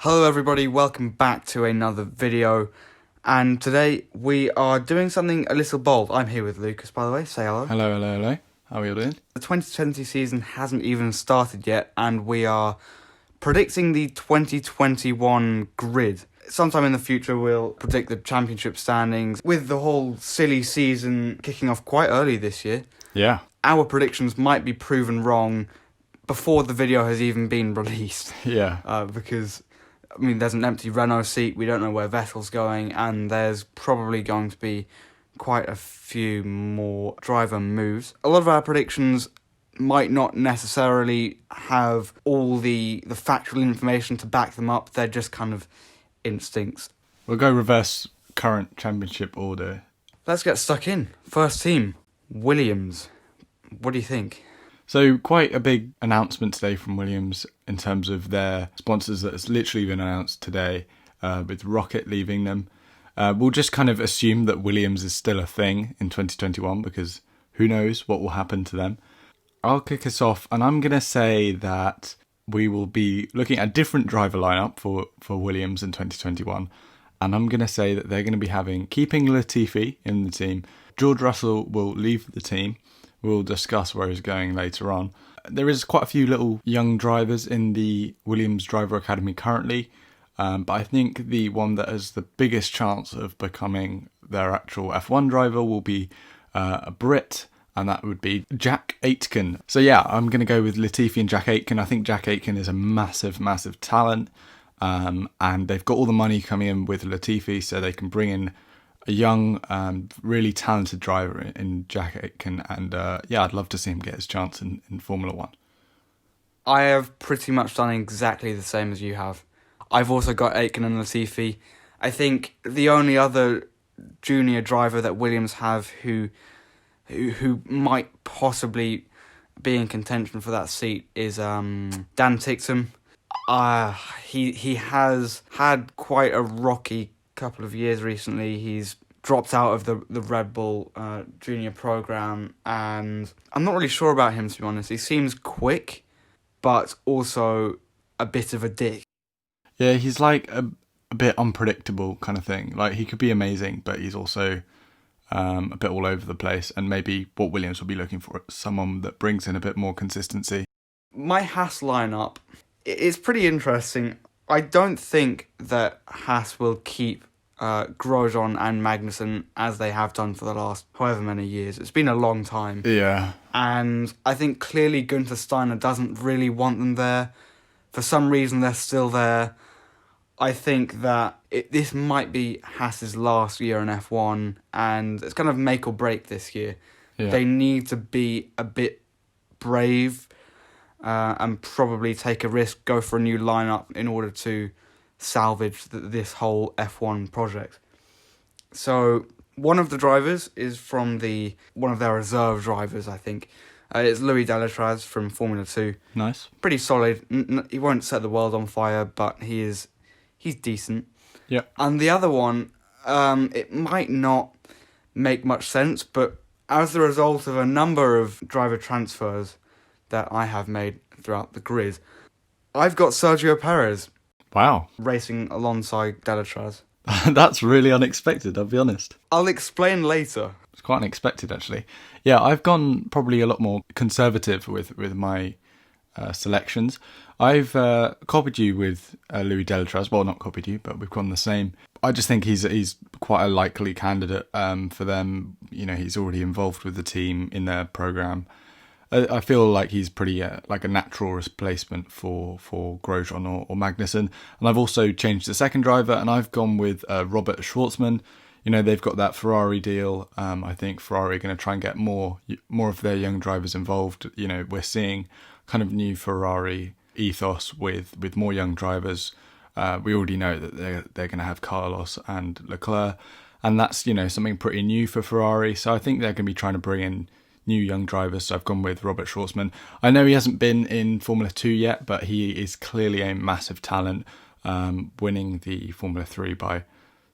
Hello everybody, welcome back to another video, and today we are doing something a little bold. I'm here with Lucas, by the way. Say hello. Hello, hello, hello. How are you doing? The 2020 season hasn't even started yet, and we are predicting the 2021 grid. Sometime in the future we'll predict the championship standings, with the whole silly season kicking off quite early this year. Yeah. Our predictions might be proven wrong before the video has even been released. Yeah. Because there's an empty Renault seat, we don't know where Vettel's going, and there's probably going to be quite a few more driver moves. A lot of our predictions might not necessarily have all the factual information to back them up, they're just kind of instincts. We'll go reverse current championship order. Let's get stuck in. First team, Williams. What do you think? So quite a big announcement today from Williams in terms of their sponsors that has literally been announced today, with Rocket leaving them. We'll just kind of assume that Williams is still a thing in 2021 because who knows what will happen to them. I'll kick us off, and I'm going to say that we will be looking at a different driver lineup for Williams in 2021. And I'm going to say that they're going to be keeping Latifi in the team. George Russell will leave the team. We'll discuss where he's going later on. There is quite a few little young drivers in the Williams Driver Academy currently, but I think the one that has the biggest chance of becoming their actual F1 driver will be a Brit, and that would be Jack Aitken. So yeah, I'm going to go with Latifi and Jack Aitken. I think Jack Aitken is a massive, massive talent, and they've got all the money coming in with Latifi, so they can bring in a young, really talented driver in Jack Aitken, and I'd love to see him get his chance in Formula 1. I have pretty much done exactly the same as you have. I've also got Aitken and Latifi. I think the only other junior driver that Williams have who might possibly be in contention for that seat is Dan Ticktum. He has had quite a rocky couple of years recently. He's dropped out of the Red Bull junior program, and I'm not really sure about him, to be honest. He seems quick, but also a bit of a dick. Yeah, he's like a bit unpredictable kind of thing. Like, he could be amazing, but he's also a bit all over the place, and maybe what Williams will be looking for is someone that brings in a bit more consistency. My Haas lineup is pretty interesting. I don't think that Haas will keep Grosjean and Magnussen as they have done for the last however many years. It's been a long time. Yeah. And I think clearly Gunther Steiner doesn't really want them there. For some reason, they're still there. I think that this might be Haas's last year in F1, and it's kind of make or break this year. Yeah. They need to be a bit brave and probably take a risk, go for a new lineup in order to salvage this whole F1 project. So one of the drivers is from one of their reserve drivers, I think. It's Louis Delatraz from Formula 2. Nice. Pretty solid. He won't set the world on fire, but he's decent. Yeah. And the other one, it might not make much sense, but as the result of a number of driver transfers that I have made throughout the grid, I've got Sergio Perez. Wow. Racing alongside Delatraz. That's really unexpected, I'll be honest. I'll explain later. It's quite unexpected, actually. Yeah, I've gone probably a lot more conservative with my selections. I've copied you with Louis Delatraz. Well, not copied you, but we've gone the same. I just think he's quite a likely candidate for them. You know, he's already involved with the team in their program. I feel like he's pretty like a natural replacement for Grosjean or Magnussen. And I've also changed the second driver, and I've gone with Robert Schwartzman. You know, they've got that Ferrari deal. I think Ferrari are going to try and get more of their young drivers involved. You know, we're seeing kind of new Ferrari ethos with more young drivers. We already know that they're going to have Carlos and Leclerc, and that's, you know, something pretty new for Ferrari. So I think they're going to be trying to bring in new young drivers, so I've gone with Robert Schwartzman. I know he hasn't been in Formula 2 yet, but he is clearly a massive talent, winning the Formula 3 by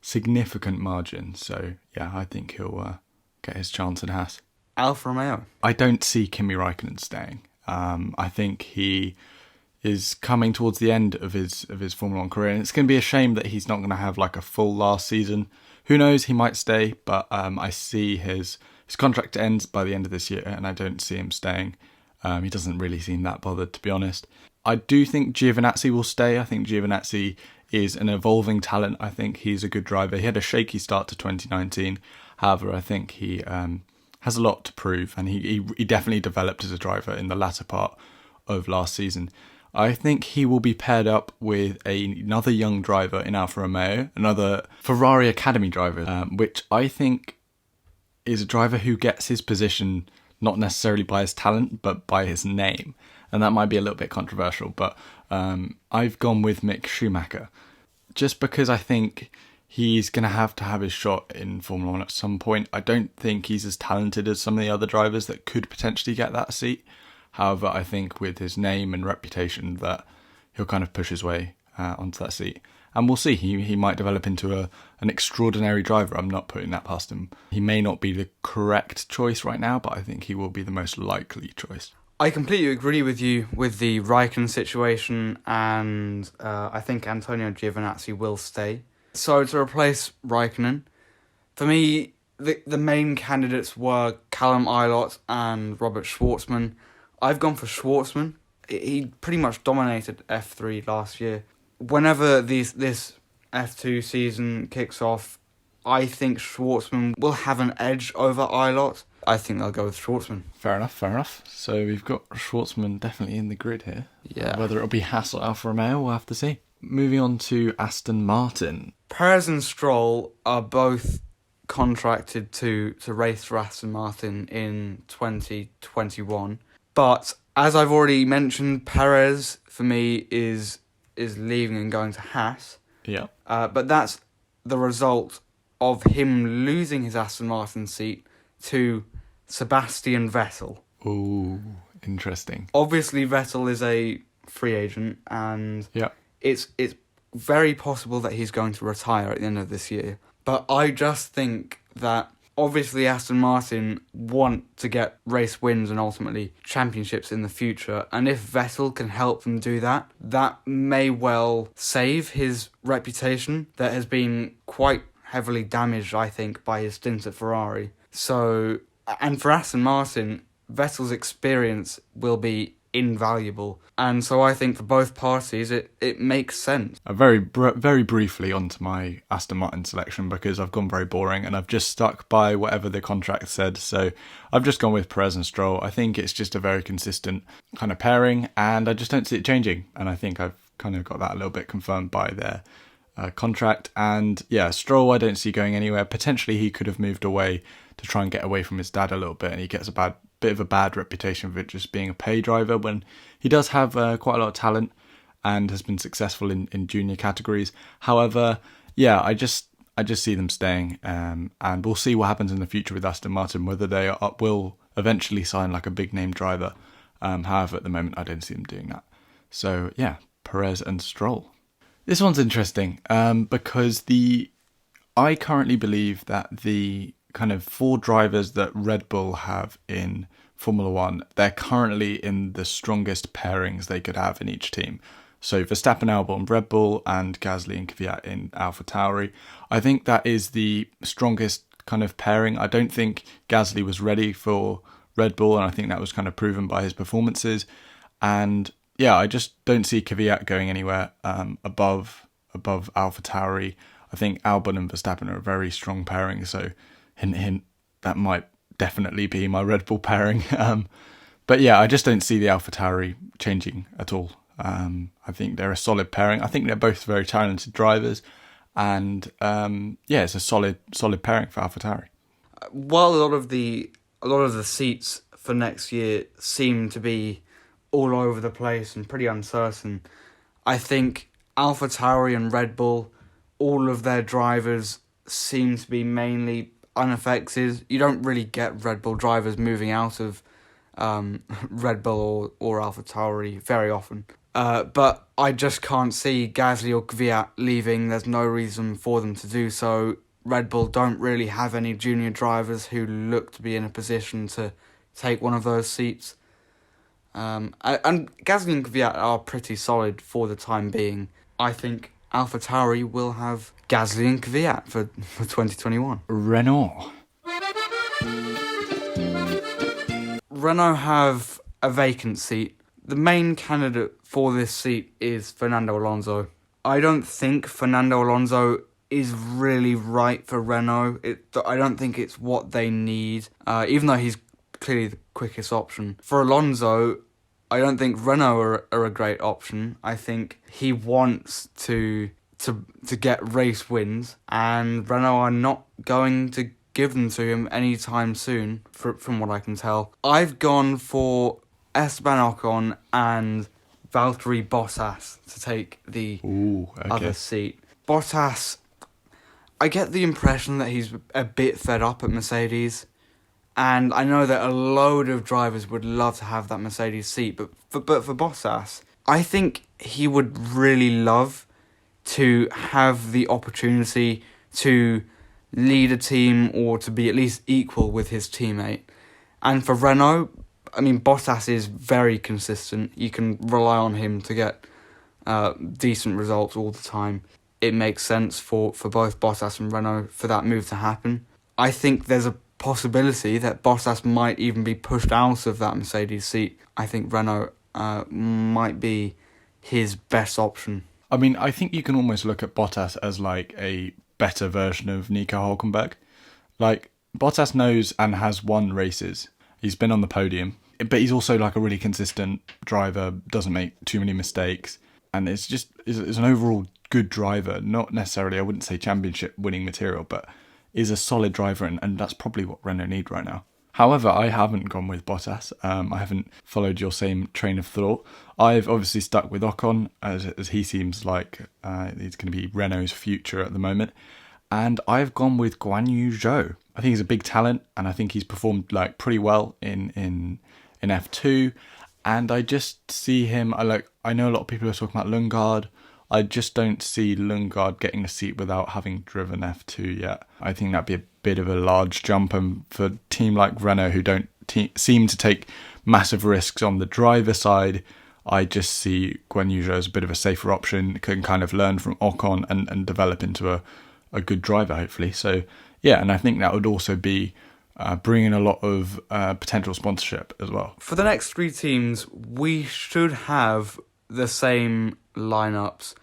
significant margin. So yeah, I think he'll get his chance in Haas. Alfa Romeo. I don't see Kimi Räikkönen staying. I think he is coming towards the end of his Formula One career, and it's going to be a shame that he's not going to have like a full last season. Who knows? He might stay, but I see his contract ends by the end of this year, and I don't see him staying. He doesn't really seem that bothered, to be honest. I do think Giovinazzi will stay. I think Giovinazzi is an evolving talent. I think he's a good driver. He had a shaky start to 2019. However, I think he has a lot to prove, and he definitely developed as a driver in the latter part of last season. I think he will be paired up with another young driver in Alfa Romeo, another Ferrari Academy driver, which I think is a driver who gets his position not necessarily by his talent, but by his name. And that might be a little bit controversial, but I've gone with Mick Schumacher. Just because I think he's going to have his shot in Formula 1 at some point. I don't think he's as talented as some of the other drivers that could potentially get that seat. However, I think with his name and reputation that he'll kind of push his way onto that seat. And we'll see. He might develop into an extraordinary driver. I'm not putting that past him. He may not be the correct choice right now, but I think he will be the most likely choice. I completely agree with you with the Raikkonen situation, and I think Antonio Giovinazzi will stay. So to replace Raikkonen, for me, the main candidates were Callum Ilott and Robert Schwartzman. I've gone for Schwartzman. He pretty much dominated F3 last year. Whenever this F2 season kicks off, I think Schwartzman will have an edge over Ilott. I think they'll go with Schwartzman. Fair enough. So we've got Schwartzman definitely in the grid here. Yeah. Whether it'll be Haas or Alfa Romeo, we'll have to see. Moving on to Aston Martin. Perez and Stroll are both contracted to race for Aston Martin in 2021. But as I've already mentioned, Perez, for me, is leaving and going to Haas. Yeah. But that's the result of him losing his Aston Martin seat to Sebastian Vettel. Ooh, interesting. Obviously, Vettel is a free agent, and it's very possible that he's going to retire at the end of this year. But I just think that obviously Aston Martin want to get race wins and ultimately championships in the future, and if Vettel can help them do that, that may well save his reputation that has been quite heavily damaged, I think, by his stint at Ferrari. So, and for Aston Martin, Vettel's experience will be invaluable, and so I think for both parties it makes sense. Very briefly onto my Aston Martin selection, because I've gone very boring and I've just stuck by whatever the contract said. So I've just gone with Perez and Stroll. I think it's just a very consistent kind of pairing, and I just don't see it changing. And I think I've kind of got that a little bit confirmed by their contract. And yeah, Stroll I don't see going anywhere. Potentially he could have moved away to try and get away from his dad a little bit, and he gets a bit of a bad reputation for it just being a pay driver, when he does have quite a lot of talent and has been successful in junior categories. However, yeah, I just see them staying, and we'll see what happens in the future with Aston Martin, whether they will eventually sign like a big name driver. However, at the moment I don't see them doing that. So yeah, Perez and Stroll. This one's interesting because I currently believe that the kind of 4 drivers that Red Bull have in Formula 1, they're currently in the strongest pairings they could have in each team. So Verstappen, Albon, Red Bull, and Gasly and Kvyat in Alfa Tauri. I think that is the strongest kind of pairing. I don't think Gasly was ready for Red Bull, and I think that was kind of proven by his performances. And yeah, I just don't see Kvyat going anywhere above Alfa Tauri. I think Albon and Verstappen are a very strong pairing, so hint, that might definitely be my Red Bull pairing. But yeah, I just don't see the Alfa Tauri changing at all. I think they're a solid pairing. I think they're both very talented drivers, and yeah, it's a solid pairing for Alfa Tauri. While a lot of the seats for next year seem to be all over the place and pretty uncertain, I think Alfa Tauri and Red Bull, all of their drivers seem to be mainly unaffected. You don't really get Red Bull drivers moving out of Red Bull or Alfa Tauri very often. But I just can't see Gasly or Kvyat leaving. There's no reason for them to do so. Red Bull don't really have any junior drivers who look to be in a position to take one of those seats. And Gasly and Kvyat are pretty solid for the time being. I think Alpha Tauri will have Gasly and Kvyat for 2021. Renault. Renault have a vacant seat. The main candidate for this seat is Fernando Alonso. I don't think Fernando Alonso is really right for Renault. I don't think it's what they need, even though he's clearly the quickest option. For Alonso, I don't think Renault are a great option. I think he wants to get race wins, and Renault are not going to give them to him anytime soon, from what I can tell. I've gone for Esteban Ocon and Valtteri Bottas to take the other seat. Bottas, I get the impression that he's a bit fed up at Mercedes, and I know that a load of drivers would love to have that Mercedes seat, but for Bottas, I think he would really love to have the opportunity to lead a team or to be at least equal with his teammate. And for Renault, I mean, Bottas is very consistent. You can rely on him to get decent results all the time. It makes sense for both Bottas and Renault for that move to happen. I think there's a possibility that Bottas might even be pushed out of that Mercedes seat. I think Renault might be his best option. I mean, I think you can almost look at Bottas as like a better version of Nico Hülkenberg. Like, Bottas knows and has won races. He's been on the podium, but he's also like a really consistent driver, doesn't make too many mistakes, and is an overall good driver. Not necessarily, I wouldn't say championship winning material, but is a solid driver, and that's probably what Renault need right now. However, I haven't gone with Bottas. I haven't followed your same train of thought. I've obviously stuck with Ocon, as he seems like he's going to be Renault's future at the moment. And I've gone with Guan Yu Zhou. I think he's a big talent, and I think he's performed like pretty well in F2. And I just see him. I know a lot of people are talking about Lundgaard. I just don't see Lundgaard getting a seat without having driven F2 yet. I think that'd be a bit of a large jump, and for a team like Renault, who don't seem to take massive risks on the driver side, I just see Guan Yu Zhou as a bit of a safer option, can kind of learn from Ocon and develop into a good driver, hopefully. So, yeah, and I think that would also be bringing a lot of potential sponsorship as well. For the next three teams, we should have the same lineups.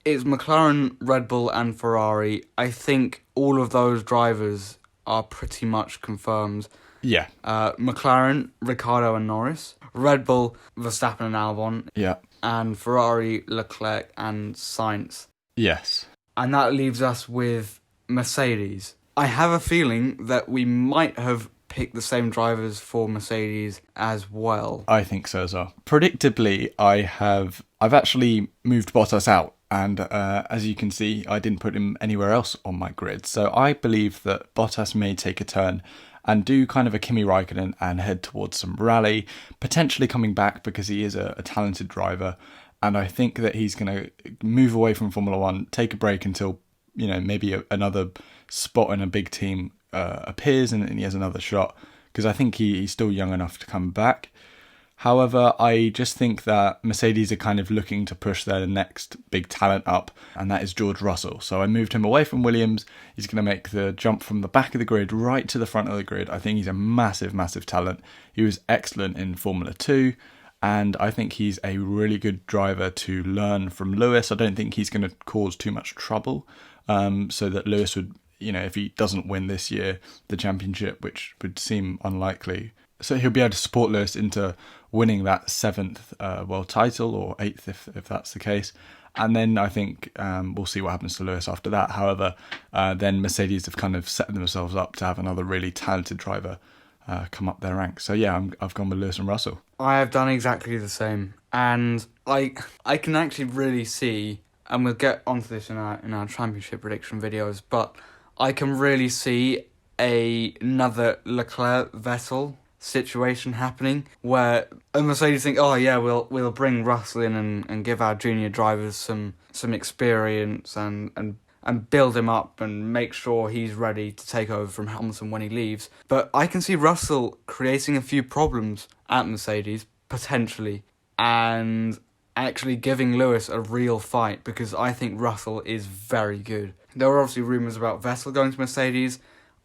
It's McLaren, Red Bull and Ferrari. I think all of those drivers are pretty much confirmed. Yeah. McLaren, Ricciardo and Norris. Red Bull, Verstappen and Albon. Yeah. And Ferrari, Leclerc and Sainz. Yes. And that leaves us with Mercedes. I have a feeling that we might have picked the same drivers for Mercedes as well. I think so as well. Predictably, I've actually moved Bottas out, and as you can see, I didn't put him anywhere else on my grid. So I believe that Bottas may take a turn and do kind of a Kimi Raikkonen and head towards some rally, potentially coming back because he is a talented driver. And I think that he's going to move away from Formula One, take a break until, maybe another spot in a big team appears and he has another shot, because I think he's still young enough to come back. However, I just think that Mercedes are kind of looking to push their next big talent up, and that is George Russell. So I moved him away from Williams. He's going to make the jump from the back of the grid right to the front of the grid. I think he's a massive, massive talent. He was excellent in Formula 2, and I think he's a really good driver to learn from Lewis. I don't think he's going to cause too much trouble, so that Lewis would, if he doesn't win this year, the championship, which would seem unlikely. So he'll be able to support Lewis into winning that 7th world title, or 8th if that's the case. And then I think we'll see what happens to Lewis after that. However, then Mercedes have kind of set themselves up to have another really talented driver come up their ranks. So yeah, I've gone with Lewis and Russell. I have done exactly the same. And I can actually really see, and we'll get onto this in our championship prediction videos, but I can really see another Leclerc-Vettel situation happening, where a Mercedes think, oh yeah, we'll bring Russell in and give our junior drivers some experience and build him up and make sure he's ready to take over from Hamilton when he leaves. But I can see Russell creating a few problems at Mercedes, potentially, and actually giving Lewis a real fight, because I think Russell is very good. There were obviously rumours about Vettel going to Mercedes.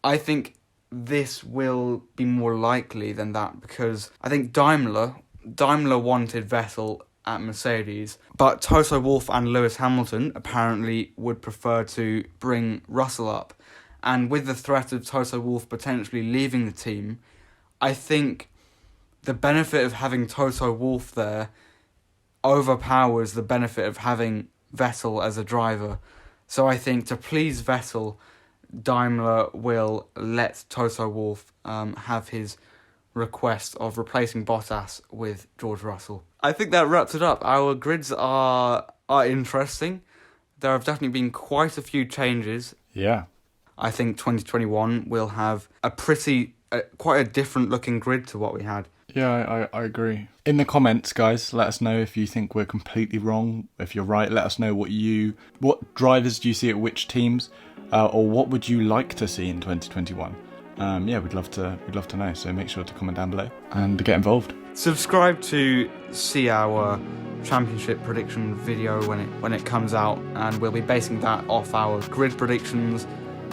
I think this will be more likely than that, because I think Daimler wanted Vettel at Mercedes, but Toto Wolff and Lewis Hamilton apparently would prefer to bring Russell up. And with the threat of Toto Wolff potentially leaving the team, I think the benefit of having Toto Wolff there overpowers the benefit of having Vettel as a driver. So I think to please Vettel, Daimler will let Toto Wolff have his request of replacing Bottas with George Russell. I think that wraps it up. Our grids are interesting. There have definitely been quite a few changes. Yeah. I think 2021 will have quite a different looking grid to what we had. Yeah, I agree. In the comments, guys, let us know if you think we're completely wrong. If you're right, let us know what drivers do you see at which teams, or what would you like to see in 2021. Yeah, we'd love to know. So make sure to comment down below and get involved. Subscribe to see our championship prediction video when it comes out, and we'll be basing that off our grid predictions.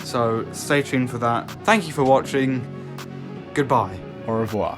So stay tuned for that. Thank you for watching. Goodbye. Au revoir.